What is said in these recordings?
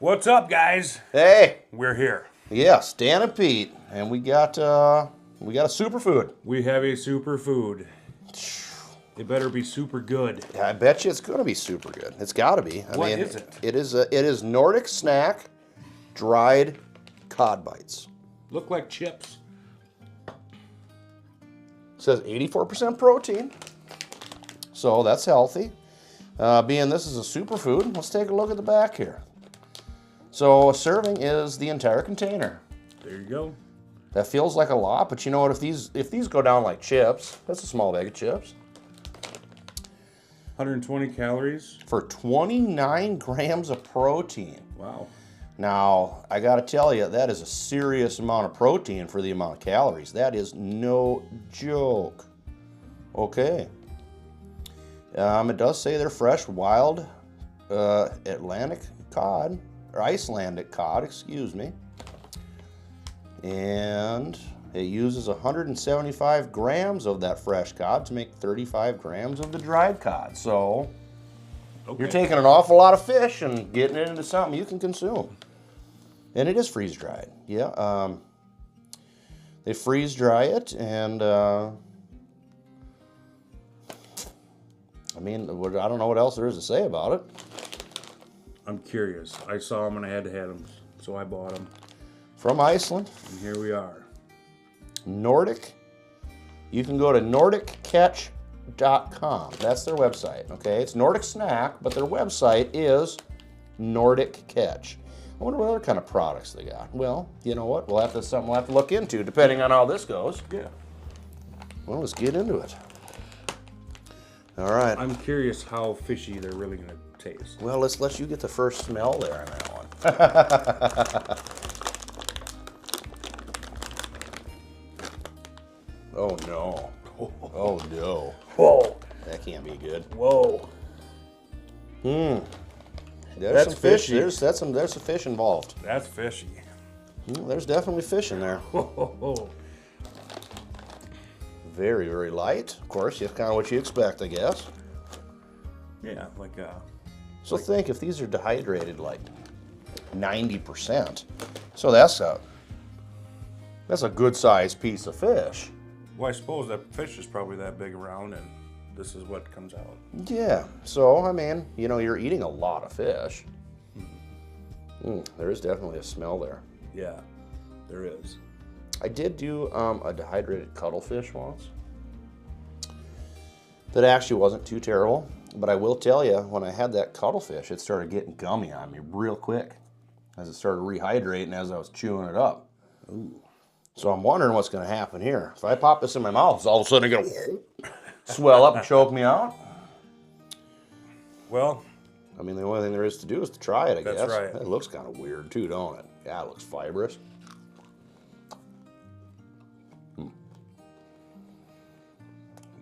What's up, guys? Hey, We're here. yes, Dan and Pete, and we got a superfood. We have a superfood. It better be super good. I bet you it's going to be super good. It's got to be. What is it? It is Nordic Snack dried cod bites. Look like chips. It says 84% protein, so that's healthy. Being this is a superfood, let's take a look at the back here. So a serving is the entire container. There you go. That feels like a lot, but you know what? If these go down like chips, that's a small bag of chips. 120 calories. For 29 grams of protein. Wow. Now, I gotta tell you, that is a serious amount of protein for the amount of calories. That is no joke. Okay. It does say they're fresh, wild Atlantic cod, or Icelandic cod, excuse me. And it uses 175 grams of that fresh cod to make 35 grams of the dried cod. So, You're taking an awful lot of fish and getting it into something you can consume. And it is freeze-dried. Yeah. They freeze-dry it, and I mean, I don't know what else there is to say about it. I'm curious. I saw them and I had to have them, so I bought them. From Iceland. And here we are. Nordic. You can go to nordiccatch.com. That's their website, okay? It's Nordic Snack, but their website is Nordic Catch. I wonder what other kind of products they got. Well, you know what? Something we'll have to look into, depending on how this goes. Yeah. Well, let's get into it. All right. I'm curious how fishy they're really going to taste. Well, let's let you get the first smell there on that one. Oh no. Oh no. Whoa. That can't be good. Whoa. There's That's some fish. fishy. There's some fish involved. That's fishy. There's definitely fish in there. Whoa. Very, very light. Of course, that's kind of what you expect, I guess. Yeah, like So think if these are dehydrated like 90%. So that's a good sized piece of fish. well, I suppose that fish is probably that big around, and this is what comes out. Yeah. So I mean, you know, you're eating a lot of fish. There is definitely a smell there. Yeah, there is. I did do a dehydrated cuttlefish once. That actually wasn't too terrible, but I will tell you, when I had that cuttlefish, it started getting gummy on me real quick as it started rehydrating as I was chewing it up. Ooh. So I'm wondering what's going to happen here. If I pop this in my mouth, is all of a sudden it's going to swell up and choke me out? Well, I mean, the only thing there is to do is to try it, I guess. That's right. It looks kind of weird too, don't it? Yeah, it looks fibrous.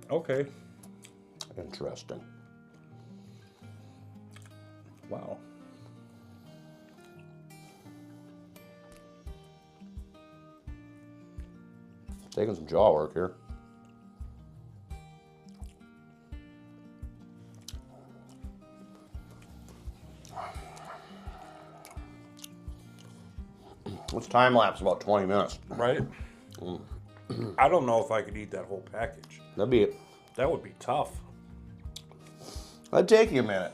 okay. Interesting. Wow. Taking some jaw work here. What's time lapse? About 20 minutes. Right? I don't know if I could eat that whole package. That'd be it. That would be tough. That'd take you a minute.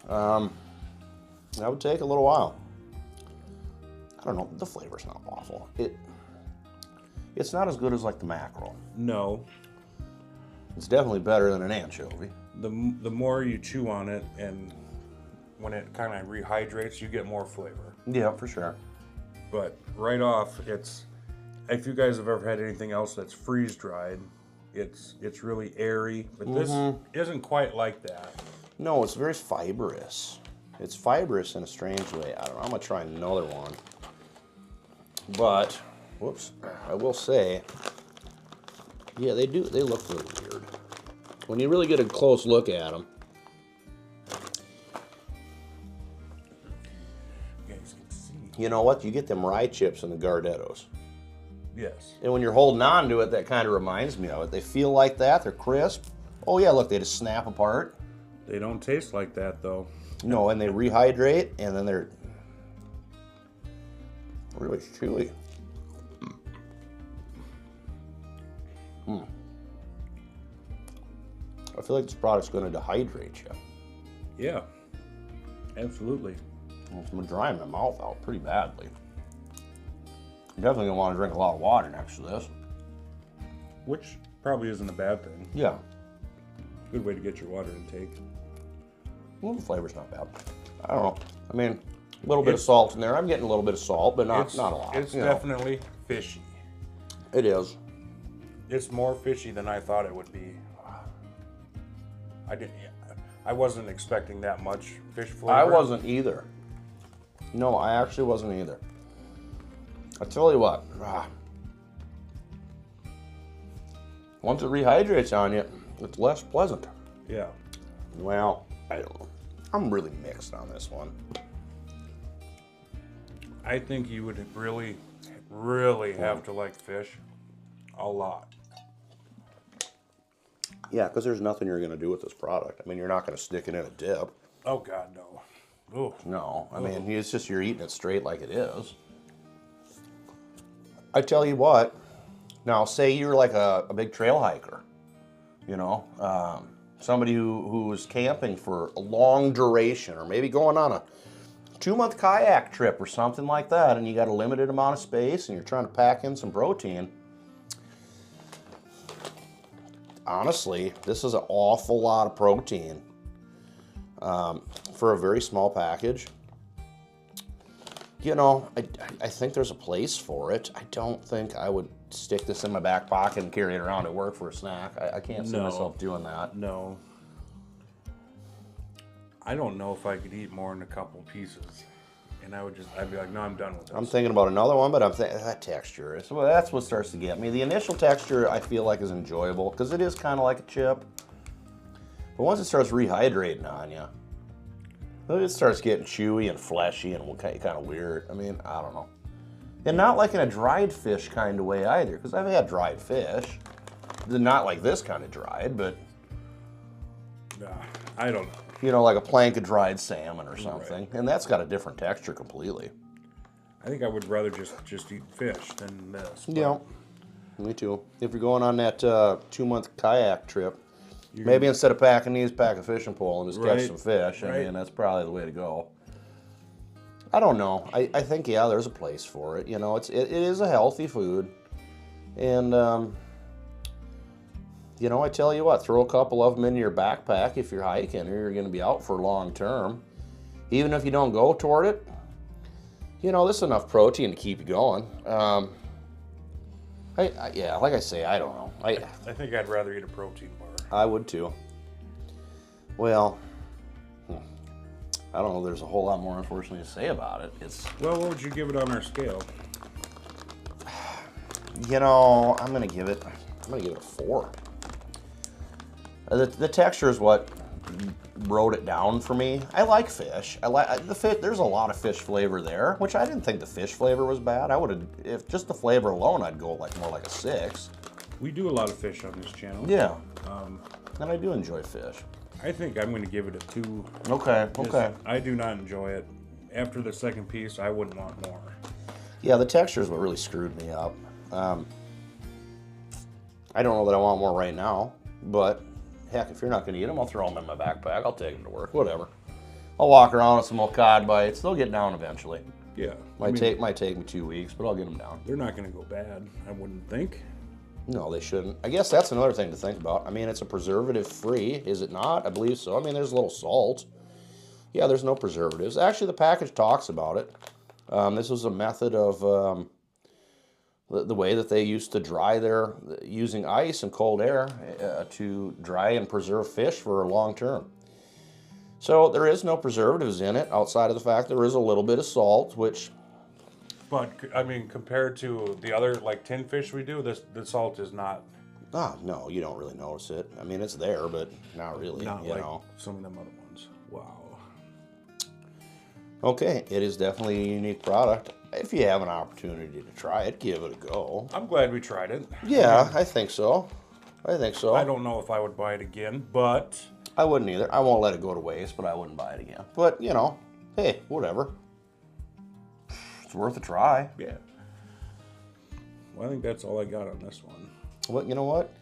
That would take a little while. I don't know. The flavor's not awful. It's not as good as like the mackerel. No. It's definitely better than an anchovy. The more you chew on it, and when it kind of rehydrates, you get more flavor. Yeah, for sure. But right off, if you guys have ever had anything else that's freeze dried, it's really airy. But this isn't quite like that. No, it's very fibrous. It's fibrous in a strange way. I don't know. I'm gonna try another one. But, whoops, I will say, yeah, they do. They look really weird when you really get a close look at them. You guys can see. You know what? You get them rye chips in the Gardettos. Yes. And when you're holding on to it, that kind of reminds me of it. They feel like that. They're crisp. Oh yeah, look, they just snap apart. They don't taste like that though. No, and they rehydrate, and then they're Really chewy. I feel like this product's going to dehydrate you. Yeah, absolutely. I'm going to dry my mouth out pretty badly. I'm definitely going to want to drink a lot of water next to this. Which probably isn't a bad thing. Yeah. Good way to get your water intake. Well, the flavor's not bad. I don't know. I mean, a little bit of salt in there. I'm getting a little bit of salt, but not a lot. It's definitely fishy. It is. It's more fishy than I thought it would be. I wasn't expecting that much fish flavor. I wasn't either. No, I actually wasn't either. I tell you what. Once it rehydrates on you, it's less pleasant. Yeah. Well, I don't know. I'm really mixed on this one. I think you would really, really have to like fish a lot. Yeah, because there's nothing you're going to do with this product. I mean, you're not going to stick it in a dip. Oh, God, no. Ooh. No, I mean, it's just you're eating it straight like it is. I tell you what, now say you're like a big trail hiker, you know, somebody who is camping for a long duration, or maybe going on a 2-month kayak trip or something like that, and you got a limited amount of space and you're trying to pack in some protein. Honestly, this is an awful lot of protein for a very small package. You know, I think there's a place for it. I don't think I would stick this in my back pocket and carry it around at work for a snack. I can't see myself doing that. No. I don't know if I could eat more than a couple pieces. And I'd be like, no, I'm done with this. I'm thinking about another one, but I'm thinking that texture well, that's what starts to get me. The initial texture I feel like is enjoyable because it is kind of like a chip. But once it starts rehydrating on you, it starts getting chewy and fleshy and kind of weird. I mean, I don't know. And not like in a dried fish kind of way either, because I've had dried fish. Not like this kind of dried, but I don't know. You know, like a plank of dried salmon or something. Right. And that's got a different texture completely. I think I would rather just eat fish than this. Yeah, me too. If you're going on that 2-month kayak trip, maybe instead of packing these, pack a fishing pole and just catch some fish. I mean, that's probably the way to go. I don't know. I think, yeah, there's a place for it. You know, it is a healthy food. And, you know, I tell you what, throw a couple of them in your backpack if you're hiking or you're going to be out for long term. Even if you don't go toward it, you know, this is enough protein to keep you going. Yeah, like I say, I don't know. I think I'd rather eat a protein bar. I would too. Well, I don't know. There's a whole lot more, unfortunately, to say about it. Well, what would you give it on our scale? You know, I'm gonna give it a 4. The texture is what wrote it down for me. I like fish. I like the fish. There's a lot of fish flavor there, which I didn't think the fish flavor was bad. I would have, if just the flavor alone, I'd go like more like a 6. We do a lot of fish on this channel. Yeah. And I do enjoy fish. I think I'm going to give it a 2. Okay. Okay. I do not enjoy it. After the second piece, I wouldn't want more. Yeah, the texture is what really screwed me up. I don't know that I want more right now, but heck, if you're not going to eat them, I'll throw them in my backpack. I'll take them to work, whatever. I'll walk around with some old cod bites. They'll get down eventually. Yeah. Might take me 2 weeks, but I'll get them down. They're not going to go bad, I wouldn't think. No, they shouldn't. I guess that's another thing to think about. I mean, it's a preservative-free, is it not? I believe so. I mean, there's a little salt. Yeah, there's no preservatives. Actually, the package talks about it. This was a method of the way that they used to dry using ice and cold air to dry and preserve fish for a long term. So there is no preservatives in it, outside of the fact there is a little bit of salt, which... But, I mean, compared to the other, like, tin fish we do, the salt is not... Ah, no, you don't really notice it. I mean, it's there, but not really, not you like know. Some of them other ones. Wow. Okay, it is definitely a unique product. If you have an opportunity to try it, give it a go. I'm glad we tried it. Yeah, I think so. I don't know if I would buy it again, but... I wouldn't either. I won't let it go to waste, but I wouldn't buy it again. But, you know, hey, whatever. It's worth a try. Yeah. Well, I think that's all I got on this one. Well, you know what?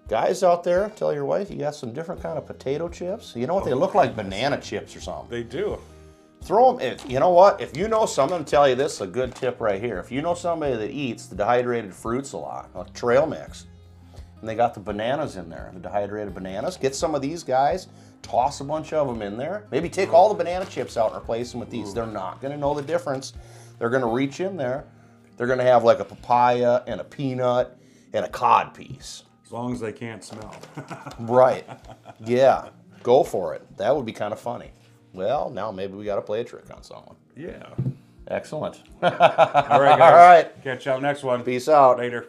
Guys out there, tell your wife you got some different kind of potato chips. You know what? They look like banana chips or something. They do. Throw them. You know what? If you know someone, I'm gonna tell you this is a good tip right here. If you know somebody that eats the dehydrated fruits a lot, like trail mix, and they got the bananas in there, the dehydrated bananas, get some of these guys, toss a bunch of them in there. Maybe take all the banana chips out and replace them with these. They're not gonna know the difference. They're gonna reach in there. They're gonna have like a papaya and a peanut and a cod piece. As long as they can't smell. Right. Yeah. Go for it. That would be kind of funny. Well, now maybe we got to play a trick on someone. Yeah. Excellent. All right, guys. All right. Catch you out next one. Peace out. Later.